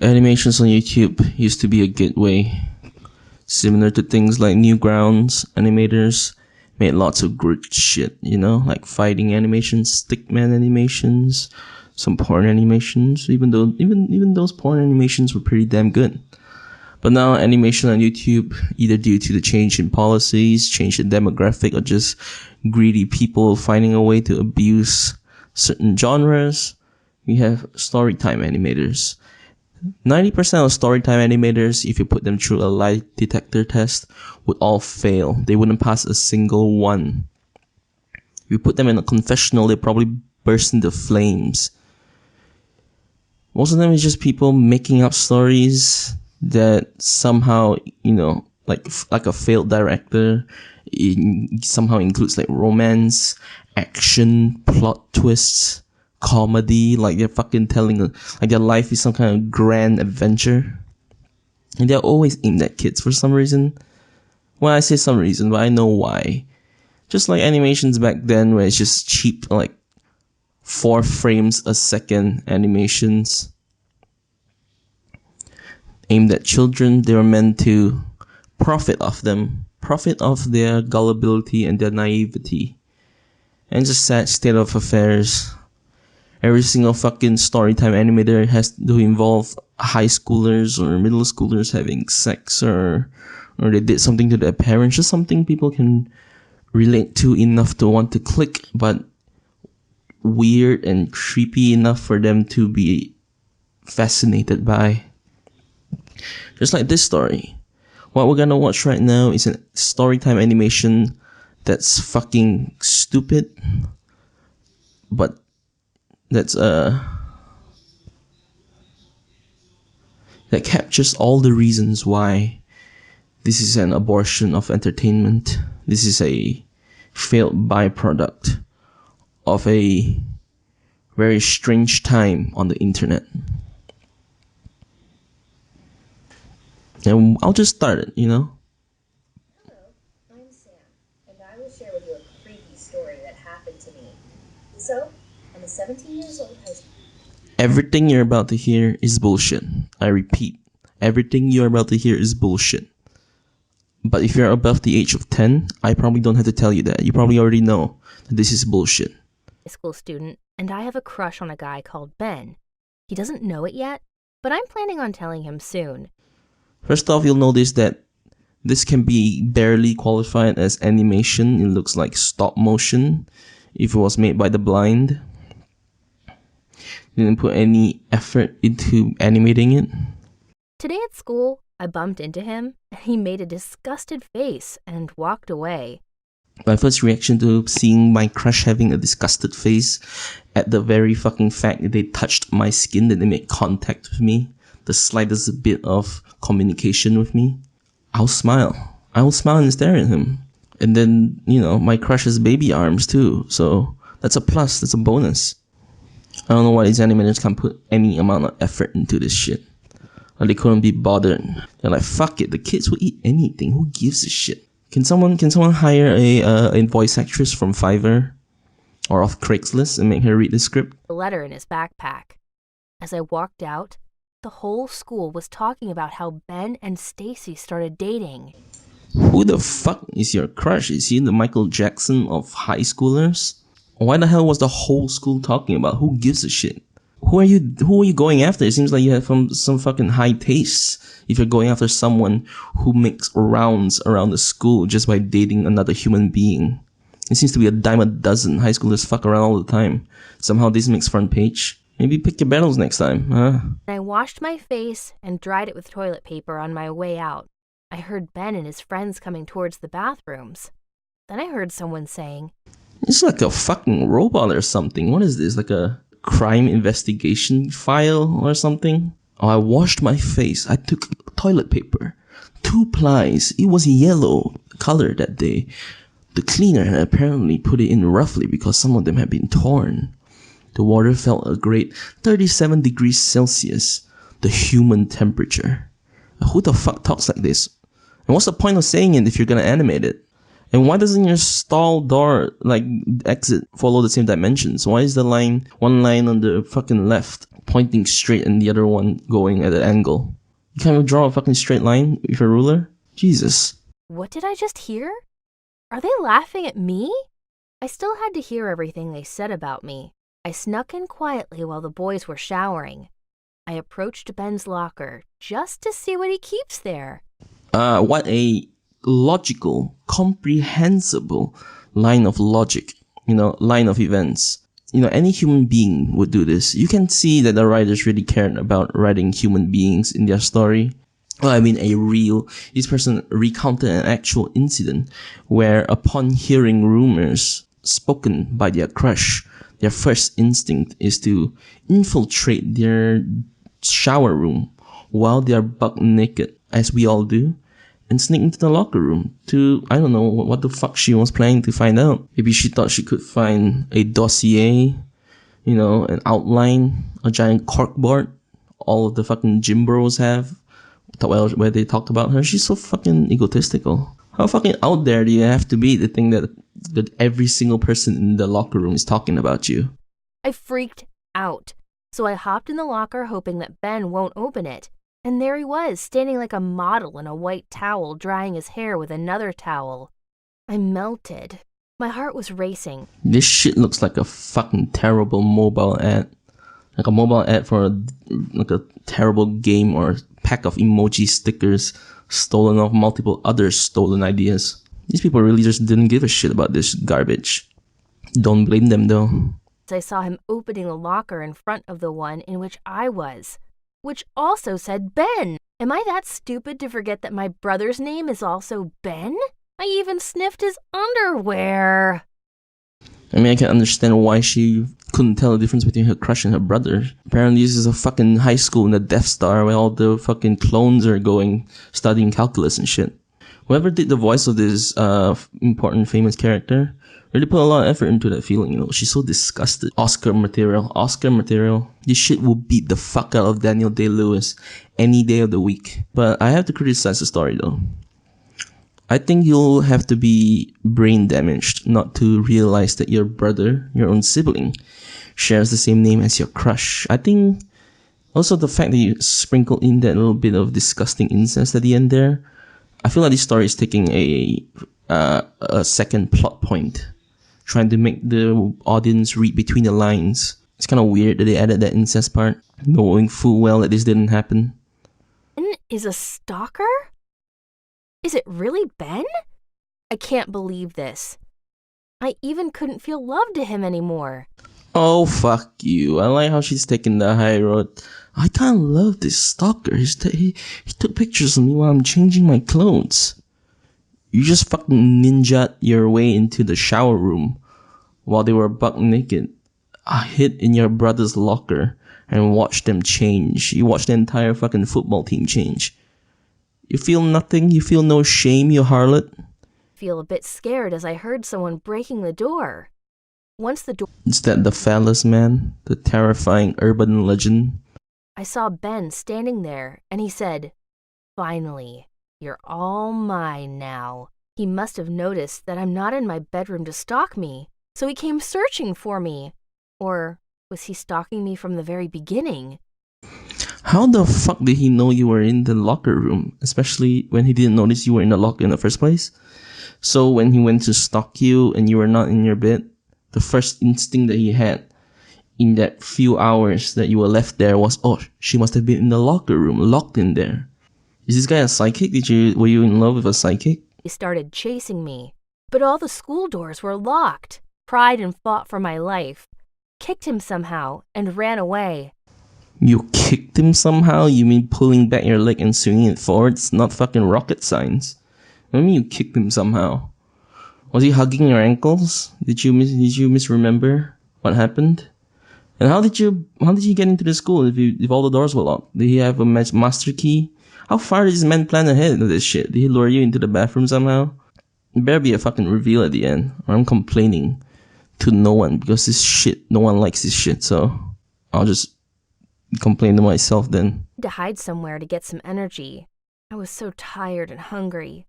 Animations on YouTube used to be a gateway, similar to things like Newgrounds. Animators made lots of good shit, like fighting animations, stickman animations, some porn animations, even though even those porn animations were pretty damn good. But now animation on YouTube, either due to the change in policies, change in demographic, or just greedy people finding a way to abuse certain genres, we have storytime animators. 90% of storytime animators, if you put them through a lie detector test, would all fail. They wouldn't pass a single one. If you put them in a confessional, they'd probably burst into flames. Most of them is just people making up stories that somehow, like a failed director, it somehow includes like romance, action, plot twists, comedy, like they're fucking telling, like their life is some kind of grand adventure. And they're always aimed at kids for some reason. Well, I say some reason, but I know why. Just like animations back then where it's just cheap, like 4 frames a second animations aimed at children. They were meant to profit off them, profit off their gullibility and their naivety. And it's a sad state of affairs. Every single fucking storytime animator has to involve high schoolers or middle schoolers having sex, or they did something to their parents, just something people can relate to enough to want to click, but weird and creepy enough for them to be fascinated by. Just like this story. What we're gonna watch right now is a storytime animation that's fucking stupid, but that captures all the reasons why this is an abortion of entertainment. This is a failed byproduct of a very strange time on the internet. And I'll just start it, Hello, I'm Sam, and I will share with you a creepy story that happened to me. So, I'm a 17 years old high school. Everything you're about to hear is bullshit. I repeat, everything you're about to hear is bullshit. But if you're above the age of 10, I probably don't have to tell you that. You probably already know that this is bullshit. High school student, and I have a crush on a guy called Ben. He doesn't know it yet, but I'm planning on telling him soon. First off, you'll notice that this can be barely qualified as animation. It looks like stop motion if it was made by the blind. Didn't put any effort into animating it. Today at school, I bumped into him, and he made a disgusted face and walked away. My first reaction to seeing my crush having a disgusted face at the very fucking fact that they touched my skin, that they made contact with me, the slightest bit of communication with me, I'll smile. I will smile and stare at him. And then, my crush has baby arms too, so that's a plus, that's a bonus. I don't know why these animators can't put any amount of effort into this shit. Or they couldn't be bothered. They're like, fuck it, the kids will eat anything, who gives a shit? Can someone hire a voice actress from Fiverr or off Craigslist and make her read the script? A letter in his backpack. As I walked out, the whole school was talking about how Ben and Stacy started dating. Who the fuck is your crush? Is he the Michael Jackson of high schoolers? Why the hell was the whole school talking about? Who gives a shit? Who are you going after? It seems like you have some fucking high taste if you're going after someone who makes rounds around the school just by dating another human being. It seems to be a dime a dozen. High schoolers fuck around all the time. Somehow this makes front page. Maybe pick your battles next time, huh? I washed my face and dried it with toilet paper on my way out. I heard Ben and his friends coming towards the bathrooms. Then I heard someone saying, "It's like a fucking robot or something. What is this? Like a crime investigation file or something?" Oh, I washed my face. I took toilet paper, 2 plies. It was yellow color that day. The cleaner had apparently put it in roughly because some of them had been torn. The water felt a great 37 degrees Celsius, the human temperature. Who the fuck talks like this? And what's the point of saying it if you're gonna animate it? And why doesn't your stall door, exit, follow the same dimensions? Why is one line on the fucking left pointing straight and the other one going at an angle. You can't even draw a fucking straight line with a ruler? Jesus. What did I just hear? Are they laughing at me? I still had to hear everything they said about me. I snuck in quietly while the boys were showering. I approached Ben's locker just to see what he keeps there. What a logical, comprehensible line of logic, line of events. Any human being would do this. You can see that the writers really cared about writing human beings in their story. Well, I mean, this person recounted an actual incident where upon hearing rumors spoken by their crush, their first instinct is to infiltrate their shower room while they are buck naked, as we all do, and sneak into the locker room to, I don't know what the fuck she was planning to find out. Maybe she thought she could find a dossier, an outline, a giant corkboard, all of the fucking gym bros have, where they talked about her. She's so fucking egotistical. How fucking out there do you have to be to think that every single person in the locker room is talking about you? I freaked out, so I hopped in the locker hoping that Ben won't open it. And there he was, standing like a model in a white towel, drying his hair with another towel. I melted. My heart was racing. This shit looks like a fucking terrible mobile ad. Like a mobile ad for a terrible game or pack of emoji stickers stolen off multiple other stolen ideas. These people really just didn't give a shit about this garbage. Don't blame them though. I saw him opening the locker in front of the one in which I was, which also said Ben. Am I that stupid to forget that my brother's name is also Ben? I even sniffed his underwear. I mean, I can understand why she couldn't tell the difference between her crush and her brother. Apparently, this is a fucking high school in the Death Star where all the fucking clones are going studying calculus and shit. Whoever did the voice of this important famous character really put a lot of effort into that feeling, She's so disgusted. Oscar material. This shit will beat the fuck out of Daniel Day-Lewis any day of the week. But I have to criticize the story, though. I think you'll have to be brain damaged not to realize that your brother, your own sibling, shares the same name as your crush. I think also the fact that you sprinkle in that little bit of disgusting incest at the end there, I feel like this story is taking a second plot point, trying to make the audience read between the lines. It's kind of weird that they added that incest part, knowing full well that this didn't happen. Ben is a stalker? Is it really Ben? I can't believe this. I even couldn't feel love to him anymore. Oh, fuck you. I like how she's taking the high road. I can't love this stalker. He took pictures of me while I'm changing my clothes. You just fucking ninja'd your way into the shower room while they were buck naked. I hid in your brother's locker and watched them change. You watched the entire fucking football team change. You feel nothing? You feel no shame, you harlot? I feel a bit scared as I heard someone breaking the door. Once the door... Is that the phallus man? The terrifying urban legend? I saw Ben standing there, and he said, "Finally, you're all mine now." He must have noticed that I'm not in my bedroom to stalk me, so he came searching for me. Or was he stalking me from the very beginning? How the fuck did he know you were in the locker room, especially when he didn't notice you were in the locker in the first place? So when he went to stalk you and you were not in your bed, the first instinct that he had in that few hours that you were left there was, oh, she must have been in the locker room, locked in there. Is this guy a psychic? Were you in love with a psychic? He started chasing me, but all the school doors were locked. Cried and fought for my life, kicked him somehow, and ran away. You kicked him somehow? You mean pulling back your leg and swinging it forward? It's not fucking rocket science. What do you mean you kicked him somehow? Was he hugging your ankles? Did you misremember what happened? And how did you get into the school if all the doors were locked? Did he have a master key? How far did this man plan ahead of this shit? Did he lure you into the bathroom somehow? There better be a fucking reveal at the end, or I'm complaining to no one, because this shit, no one likes this shit, so I'll just complain to myself then. To hide somewhere to get some energy. I was so tired and hungry.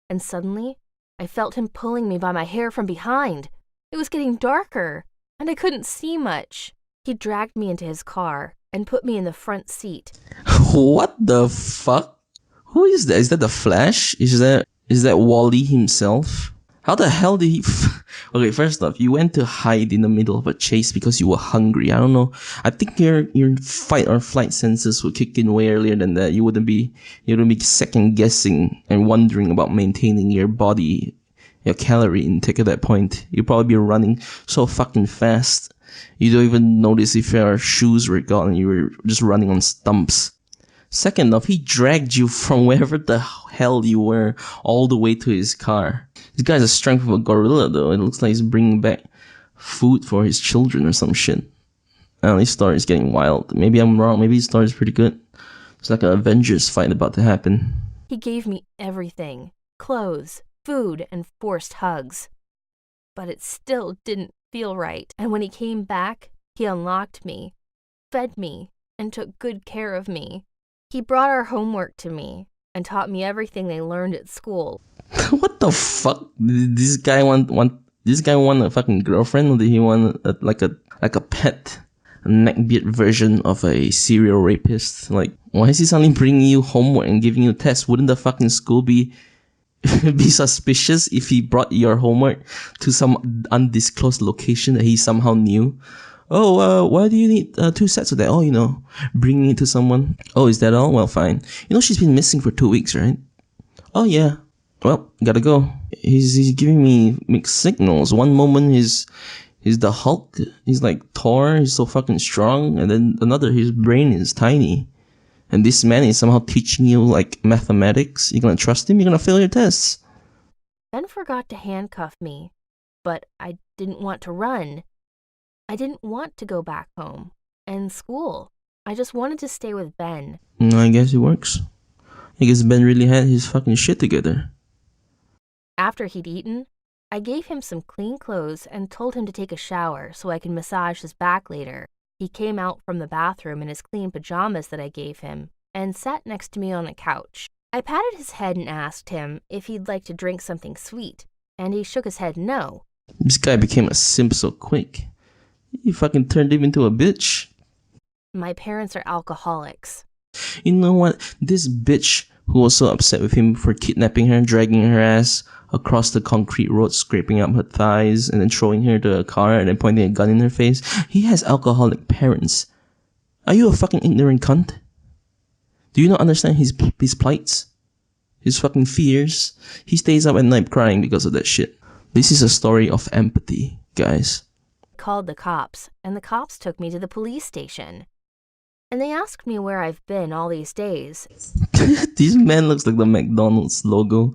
And suddenly, I felt him pulling me by my hair from behind. It was getting darker, and I couldn't see much. He dragged me into his car, and put me in the front seat. What the fuck? Who is that? Is that the Flash? Is that Wally himself? How the hell did he... Okay, first off, you went to hide in the middle of a chase because you were hungry. I don't know. I think your fight or flight senses would kick in way earlier than that. You wouldn't be second guessing and wondering about maintaining your body, your calorie intake at that point. You'd probably be running so fucking fast. You don't even notice if your shoes were gone. You were just running on stumps. Second off, he dragged you from wherever the hell you were all the way to his car. This guy's the strength of a gorilla, though. It looks like he's bringing back food for his children or some shit. I don't know, this story is getting wild. Maybe I'm wrong. Maybe his story is pretty good. It's like an Avengers fight about to happen. He gave me everything. Clothes, food, and forced hugs. But it still didn't feel right. And when he came back, he unlocked me, fed me, and took good care of me. He brought our homework to me and taught me everything they learned at school. What the fuck? Did this guy want a fucking girlfriend, or did he want like a pet, a neckbeard version of a serial rapist? Like, why is he suddenly bringing you homework and giving you tests? Wouldn't the fucking school be suspicious if he brought your homework to some undisclosed location that he somehow knew? Oh, why do you need 2 sets of that? Oh, bringing it to someone. Oh, is that all? Well, fine. She's been missing for 2 weeks, right? Oh, yeah. Well, gotta go. He's giving me mixed signals. One moment he's the Hulk. He's like Thor. He's so fucking strong. And then another, his brain is tiny. And this man is somehow teaching you like mathematics. You're gonna trust him? You're gonna fail your tests. Ben forgot to handcuff me, but I didn't want to run. I didn't want to go back home and school. I just wanted to stay with Ben. I guess it works. I guess Ben really had his fucking shit together. After he'd eaten, I gave him some clean clothes and told him to take a shower so I could massage his back later. He came out from the bathroom in his clean pajamas that I gave him and sat next to me on the couch. I patted his head and asked him if he'd like to drink something sweet, and he shook his head no. This guy became a simp so quick. You fucking turned him into a bitch. My parents are alcoholics. You know what? This bitch who was so upset with him for kidnapping her, dragging her ass across the concrete road, scraping up her thighs, and then throwing her to a car and then pointing a gun in her face. He has alcoholic parents. Are you a fucking ignorant cunt? Do you not understand his plights? His fucking fears? He stays up at night crying because of that shit. This is a story of empathy, guys. Called the cops, and the cops took me to the police station. And they asked me where I've been all these days. This man looks like the McDonald's logo.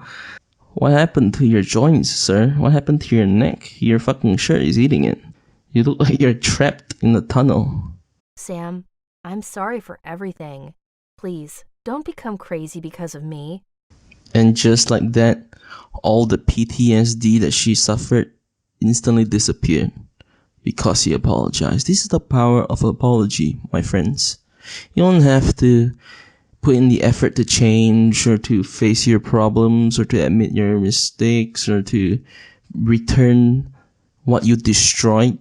What happened to your joints, sir? What happened to your neck? Your fucking shirt is eating it. You look like you're trapped in the tunnel. Sam, I'm sorry for everything. Please, don't become crazy because of me. And just like that, all the PTSD that she suffered instantly disappeared. Because he apologized. This is the power of apology, my friends. You don't have to put in the effort to change or to face your problems or to admit your mistakes or to return what you destroyed.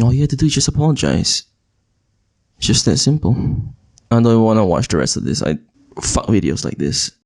All you have to do is just apologize. Just that simple. I don't want to watch the rest of this. I fuck videos like this.